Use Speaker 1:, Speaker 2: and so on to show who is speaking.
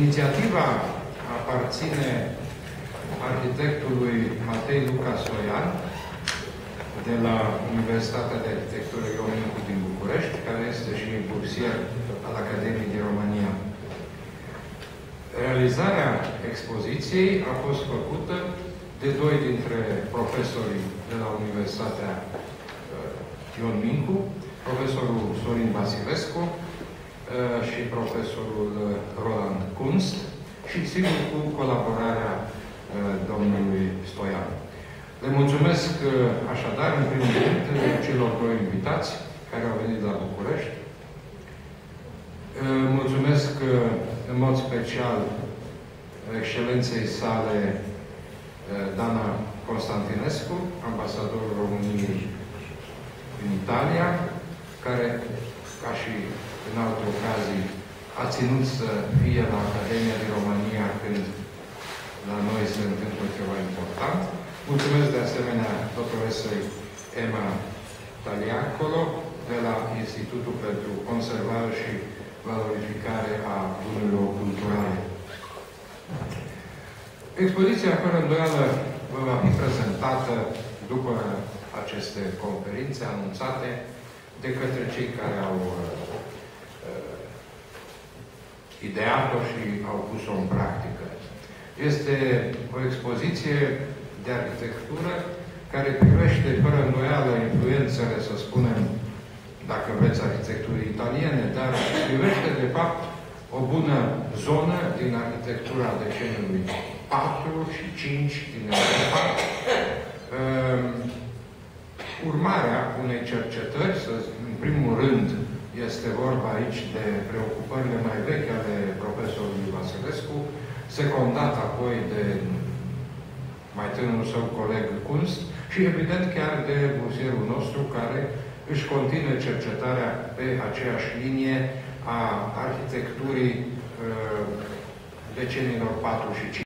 Speaker 1: Inițiativa aparține arhitectului Matei Luca Stoian de la Universitatea de Arhitectură Ion Mincu din București, care este și bursier al Academiei din România. Realizarea expoziției a fost făcută de doi dintre profesorii de la Universitatea Ion Mincu, profesorul Sorin Vasilescu și profesorul Roland Kunst și, sigur, cu colaborarea domnului Stoian. Le mulțumesc așadar, în primul rând, celor doi invitați care au venit la București. Mulțumesc în mod special excelenței sale Dana Constantinescu, ambasadorul României în Italia, care, ca și în alte ocazii, a ținut să fie la Academia din România când la noi se întâmplă ceva important. Mulțumesc de asemenea doctoresei Emma Taliacolo de la Institutul pentru Conservare și Valorificare a Bunurilor Culturale. Expoziția, fără îndoială, va fi prezentată după aceste conferințe anunțate de către cei care au ideat-o și au pus-o în practică. Este o expoziție de arhitectură care privește, fără îndoială, influențele, să spunem, dacă vreți, arhitecturii italiene, dar privește, de fapt, o bună zonă din arhitectura deceniului 4 și 5 din Europa. Urmarea unei cercetări, în primul rând, este vorba aici de preocupările mai vechi ale profesorului Vasilescu, secundat apoi de mai tânărul său coleg Kunst și, evident, chiar de bursierul nostru, care își continuă cercetarea pe aceeași linie a arhitecturii deceniilor 4 și 5.